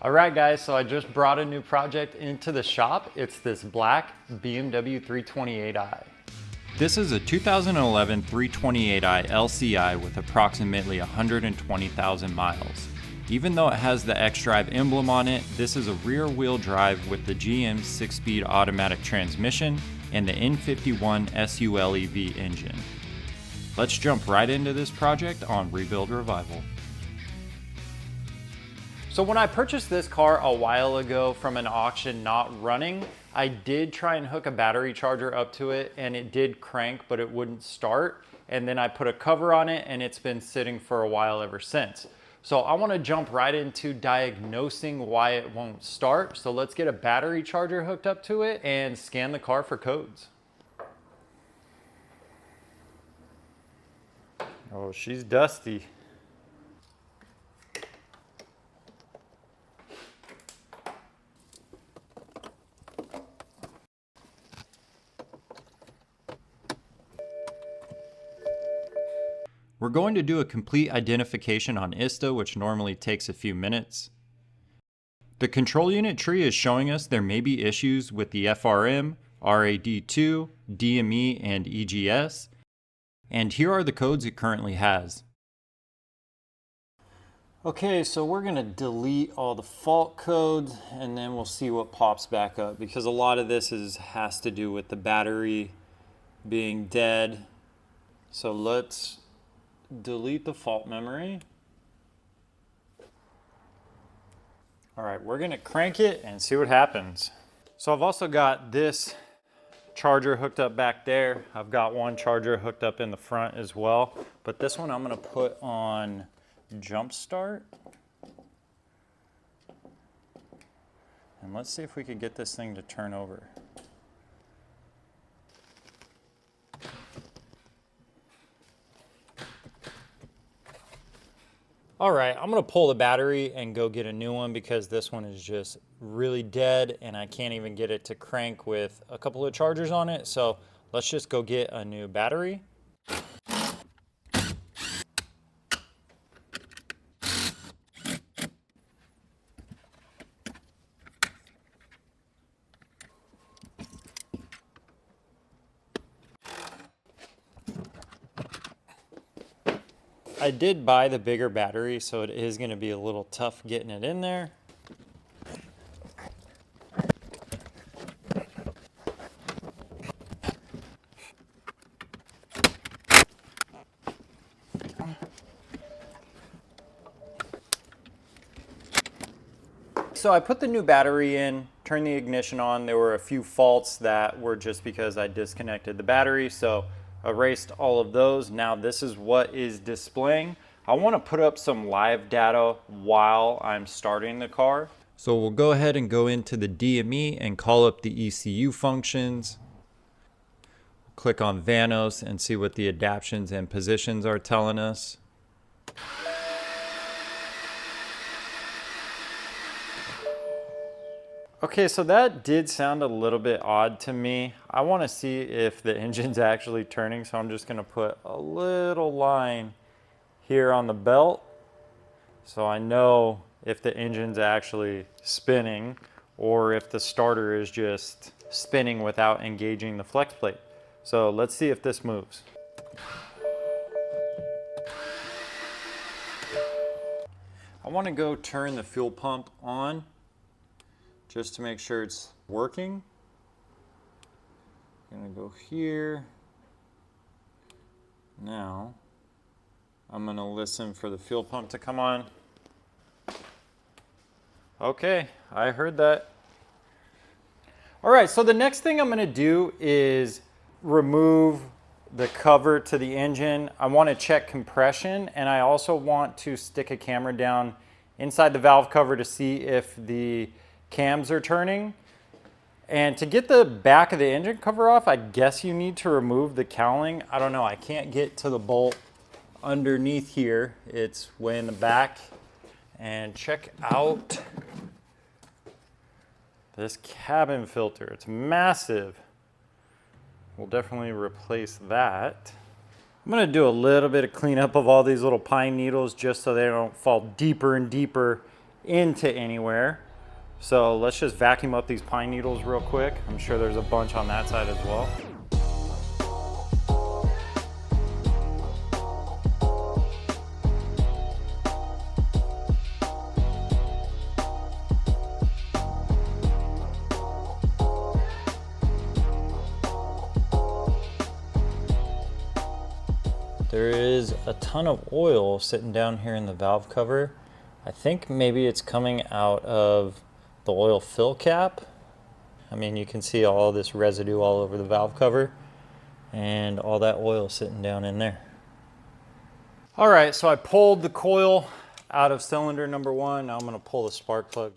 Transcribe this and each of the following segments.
All right guys, so I just brought a new project into the shop. It's this black BMW 328i. This is a 2011 328i LCI with approximately 120,000 miles. Even though it has the xDrive emblem on it, this is a rear-wheel drive with the GM 6-speed automatic transmission and the N51 SULEV engine. Let's jump right into this project on Rebuild Revival. So when I purchased this car a while ago from an auction not running, I did try and hook a battery charger up to it and it did crank, but it wouldn't start. And then I put a cover on it and it's been sitting for a while ever since. So I want to jump right into diagnosing why it won't start. So let's get a battery charger hooked up to it and scan the car for codes. Oh, she's dusty. We're going to do a complete identification on ISTA, which normally takes a few minutes. The control unit tree is showing us there may be issues with the FRM, RAD2, DME, and EGS. And here are the codes it currently has. Okay, so we're going to delete all the fault codes and then we'll see what pops back up, because a lot of this has to do with the battery being dead. So let's delete the fault memory. All right, we're gonna crank it and see what happens. So I've also got this charger hooked up back there. I've got one charger hooked up in the front as well, but this one I'm gonna put on jump start. And let's see if we could get this thing to turn over. All right, I'm gonna pull the battery and go get a new one because this one is just really dead and I can't even get it to crank with a couple of chargers on it. So let's just go get a new battery. I did buy the bigger battery, so it is going to be a little tough getting it in there. So I put the new battery in, turned the ignition on. There were a few faults that were just because I disconnected the battery, so erased all of those. Now this is what is displaying. I want to put up some live data while I'm starting the car. So we'll go ahead and go into the DME and call up the ECU functions. Click on Vanos and see what the adaptions and positions are telling us. Okay, so that did sound a little bit odd to me. I want to see if the engine's actually turning, so I'm just going to put a little line here on the belt so I know if the engine's actually spinning or if the starter is just spinning without engaging the flex plate. So let's see if this moves. I want to go turn the fuel pump on just to make sure it's working. I'm gonna go here. Now, I'm gonna listen for the fuel pump to come on. Okay, I heard that. All right, so the next thing I'm gonna do is remove the cover to the engine. I wanna check compression, and I also want to stick a camera down inside the valve cover to see if the cams are turning. And to get the back of the engine cover off, I guess you need to remove the cowling. I don't know, I can't get to the bolt underneath here. It's way in the back. And check out this cabin filter. It's massive. We'll definitely replace that. I'm gonna do a little bit of cleanup of all these little pine needles just so they don't fall deeper and deeper into anywhere. So let's just vacuum up these pine needles real quick. I'm sure there's a bunch on that side as well. There is a ton of oil sitting down here in the valve cover. I think maybe it's coming out of the oil fill cap. I mean, you can see all this residue all over the valve cover and all that oil sitting down in there. All right, so I pulled the coil out of cylinder number 1. Now I'm gonna pull the spark plug.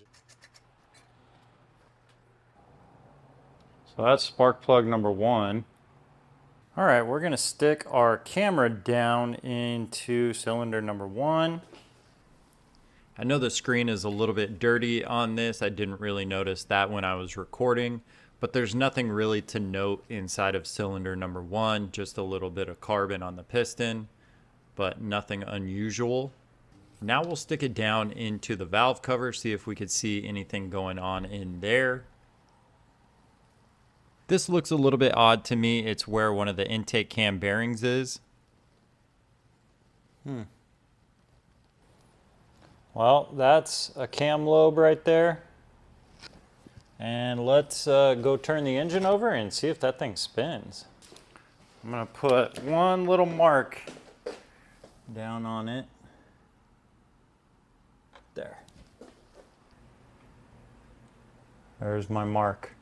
So that's spark plug number 1. All right, we're gonna stick our camera down into cylinder number 1. I know the screen is a little bit dirty on this. I didn't really notice that when I was recording, but there's nothing really to note inside of cylinder number 1, just a little bit of carbon on the piston, but nothing unusual. Now we'll stick it down into the valve cover, see if we could see anything going on in there. This looks a little bit odd to me. It's where one of the intake cam bearings is. Well, that's a cam lobe right there. And let's go turn the engine over and see if that thing spins. I'm gonna put one little mark down on it. There. There's my mark.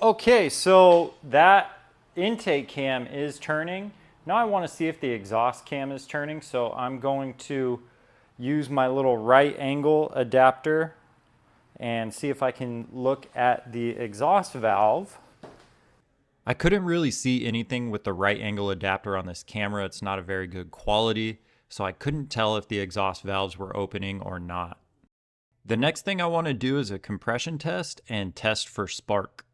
Okay, so that intake cam is turning. Now I want to see if the exhaust cam is turning, so I'm going to use my little right angle adapter and see if I can look at the exhaust valve. I couldn't really see anything with the right angle adapter on this camera. It's not a very good quality, so I couldn't tell if the exhaust valves were opening or not. The next thing I want to do is a compression test and test for spark.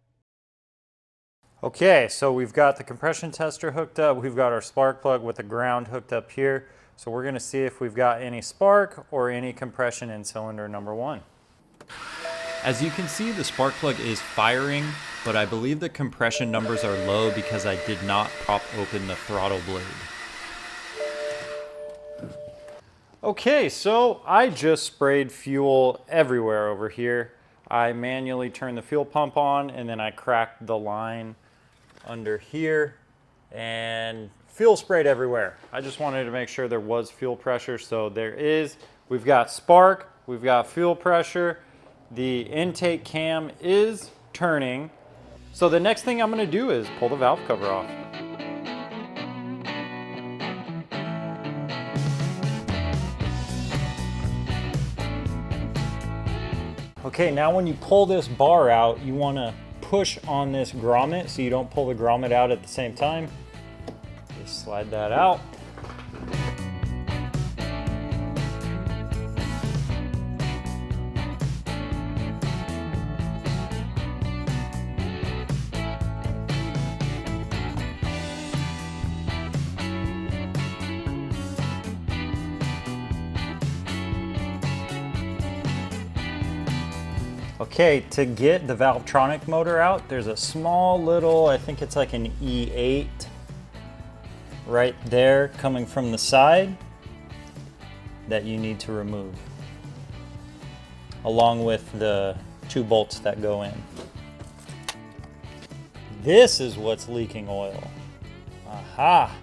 Okay, so we've got the compression tester hooked up. We've got our spark plug with the ground hooked up here. So we're gonna see if we've got any spark or any compression in cylinder number 1. As you can see, the spark plug is firing, but I believe the compression numbers are low because I did not prop open the throttle blade. Okay, so I just sprayed fuel everywhere over here. I manually turned the fuel pump on and then I cracked the line under here and fuel sprayed everywhere. I just wanted to make sure there was fuel pressure, so there is. We've got spark, we've got fuel pressure, the intake cam is turning. So the next thing I'm gonna do is pull the valve cover off. Okay, now when you pull this bar out, you wanna push on this grommet so you don't pull the grommet out at the same time. Just slide that out. Okay, to get the Valvetronic motor out, there's a small little, I think it's like an E8 right there coming from the side that you need to remove, along with the 2 bolts that go in. This is what's leaking oil. Aha!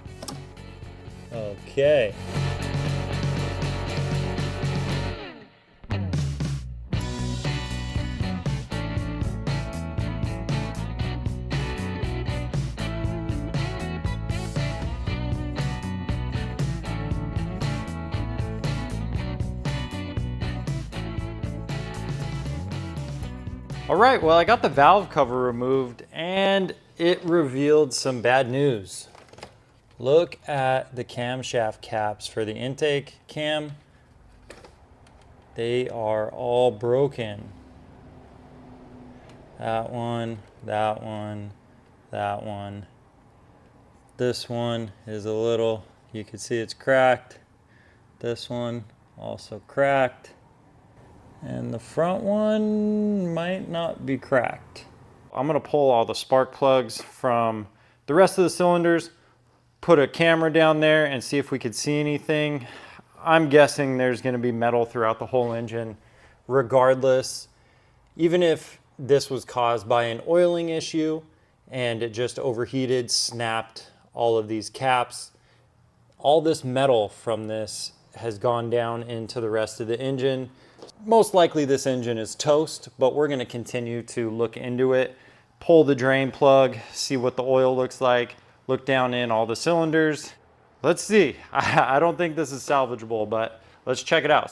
Okay. All right, well, I got the valve cover removed and it revealed some bad news. Look at the camshaft caps for the intake cam. They are all broken. That one, that one, that one. This one is a little, you can see it's cracked. This one also cracked. And the front one might not be cracked. I'm gonna pull all the spark plugs from the rest of the cylinders, put a camera down there and see if we could see anything. I'm guessing there's gonna be metal throughout the whole engine regardless. Even if this was caused by an oiling issue and it just overheated, snapped all of these caps, all this metal from this has gone down into the rest of the engine. Most likely this engine is toast, but we're gonna continue to look into it, pull the drain plug, see what the oil looks like, look down in all the cylinders. Let's see. I don't think this is salvageable, but let's check it out.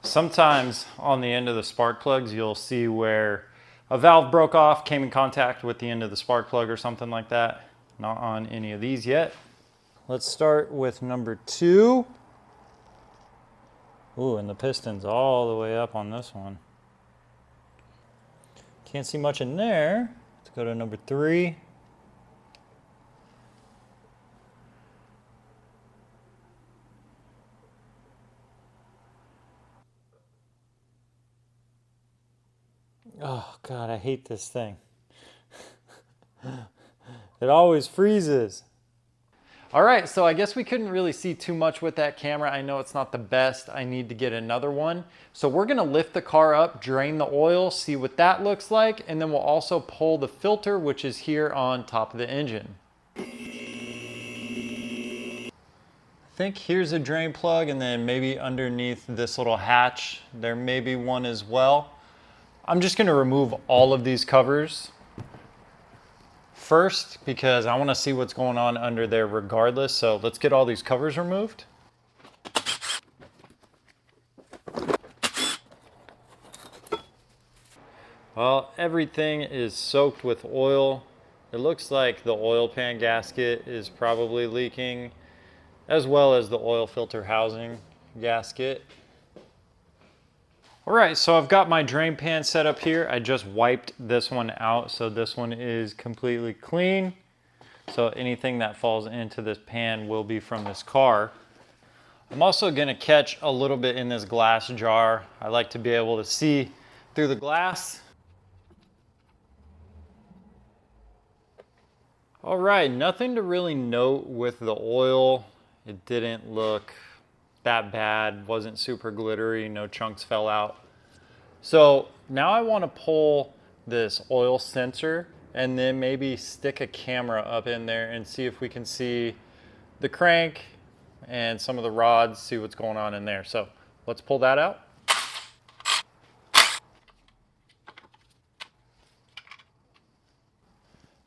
Sometimes on the end of the spark plugs, you'll see where a valve broke off, came in contact with the end of the spark plug or something like that. Not on any of these yet. Let's start with number 2. Ooh, and the piston's all the way up on this one. Can't see much in there. Let's go to number 3. Oh God, I hate this thing. It always freezes. All right, so I guess we couldn't really see too much with that camera. I know it's not the best. I need to get another one. So we're gonna lift the car up, drain the oil, see what that looks like, and then we'll also pull the filter, which is here on top of the engine. I think here's a drain plug, and then maybe underneath this little hatch, there may be one as well. I'm just gonna remove all of these covers first because I wanna see what's going on under there regardless. So let's get all these covers removed. Well, everything is soaked with oil. It looks like the oil pan gasket is probably leaking, as well as the oil filter housing gasket. All right, so I've got my drain pan set up here. I just wiped this one out, so this one is completely clean. So anything that falls into this pan will be from this car. I'm also gonna catch a little bit in this glass jar. I like to be able to see through the glass. All right, nothing to really note with the oil. It didn't look that bad, wasn't super glittery, no chunks fell out. So now I want to pull this oil sensor and then maybe stick a camera up in there and see if we can see the crank and some of the rods, see what's going on in there. So let's pull that out.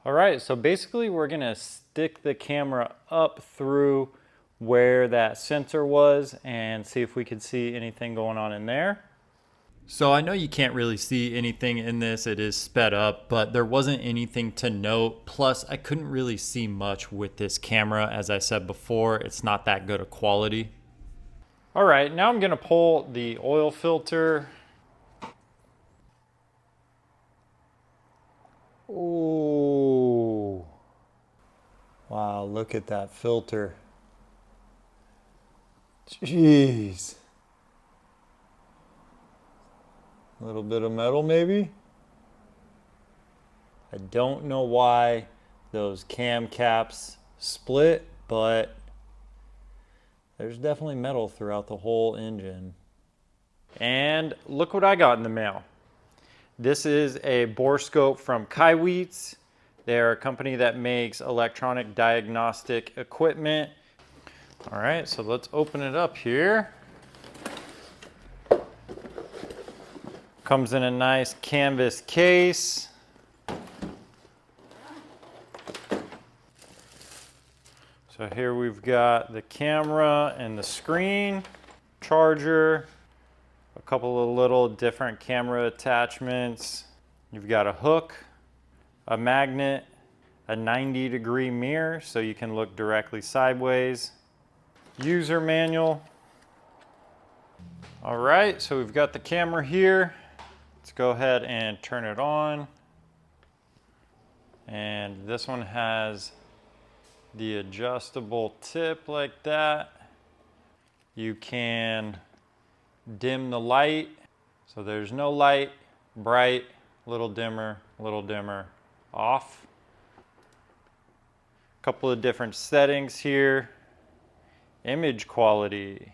All right, so basically we're gonna stick the camera up through where that sensor was and see if we can see anything going on in there. So I know you can't really see anything in this, it is sped up, but there wasn't anything to note. Plus I couldn't really see much with this camera. As I said before, it's not that good a quality. All right, now I'm gonna pull the oil filter. Ooh. Wow, look at that filter. Jeez. A little bit of metal maybe. I don't know why those cam caps split, but there's definitely metal throughout the whole engine. And look what I got in the mail. This is a Borescope from Kaiweets. They're a company that makes electronic diagnostic equipment. All right, so let's open it up here. Comes in a nice canvas case. So here we've got the camera and the screen, charger, a couple of little different camera attachments. You've got a hook, a magnet, a 90-degree mirror so you can look directly sideways. User manual. All right, so we've got the camera here. Let's go ahead and turn it on. And this one has the adjustable tip like that. You can dim the light. So there's no light, bright, little dimmer, off. A couple of different settings here. Image quality,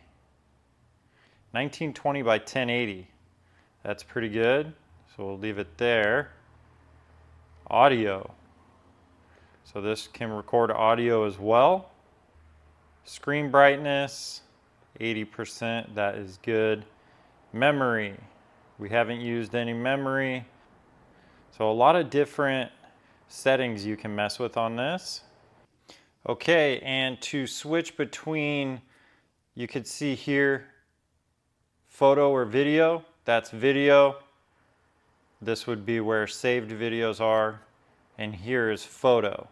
1920 by 1080. That's pretty good. So we'll leave it there. Audio. So this can record audio as well. Screen brightness, 80%, that is good. Memory, we haven't used any memory. So a lot of different settings you can mess with on this. Okay, and to switch between, you could see here, photo or video, that's video. This would be where saved videos are, and here is photo.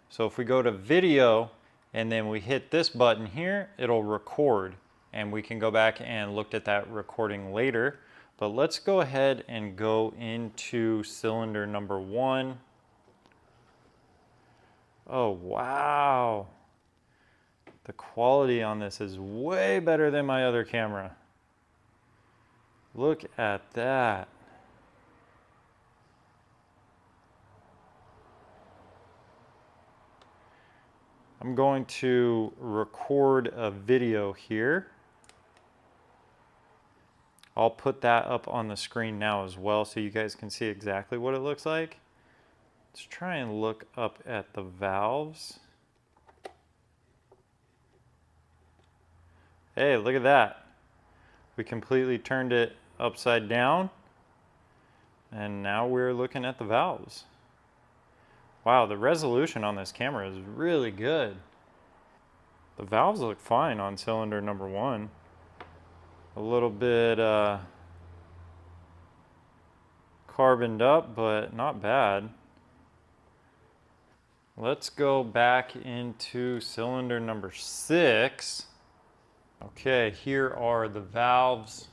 So if we go to video and then we hit this button here, it'll record, and we can go back and look at that recording later. But let's go ahead and go into cylinder number 1. Oh, wow. The quality on this is way better than my other camera. Look at that. I'm going to record a video here. I'll put that up on the screen now as well so you guys can see exactly what it looks like. Let's try and look up at the valves. Hey, look at that. We completely turned it upside down, and now we're looking at the valves. Wow, the resolution on this camera is really good. The valves look fine on cylinder number 1. A little bit carboned up, but not bad. Let's go back into cylinder number 6. Okay, here are the valves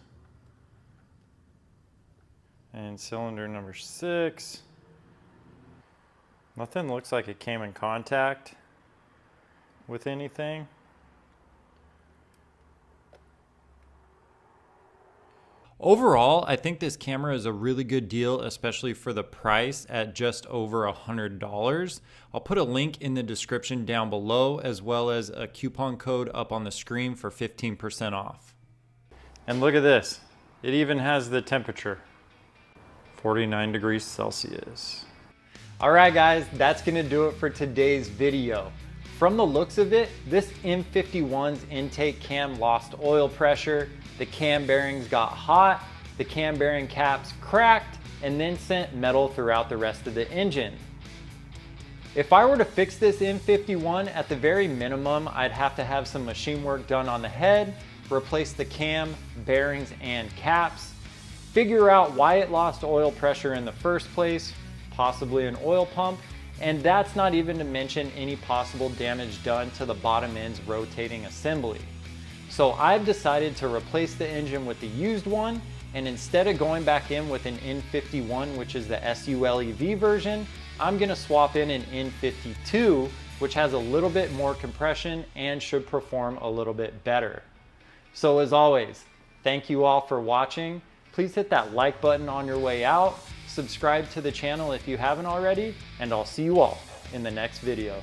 in cylinder number 6. Nothing looks like it came in contact with anything. Overall, I think this camera is a really good deal, especially for the price at just over $100. I'll put a link in the description down below, as well as a coupon code up on the screen for 15% off. And look at this. It even has the temperature, 49 degrees Celsius. All right, guys, that's gonna do it for today's video. From the looks of it, this M51's intake cam lost oil pressure, the cam bearings got hot, the cam bearing caps cracked, and then sent metal throughout the rest of the engine. If I were to fix this M51, at the very minimum, I'd have to have some machine work done on the head, replace the cam, bearings, and caps, figure out why it lost oil pressure in the first place, possibly an oil pump, and that's not even to mention any possible damage done to the bottom end's rotating assembly. So I've decided to replace the engine with the used one, and instead of going back in with an N51, which is the SULEV version, I'm gonna swap in an N52, which has a little bit more compression and should perform a little bit better. So as always, thank you all for watching. Please hit that like button on your way out. Subscribe to the channel if you haven't already, and I'll see you all in the next video.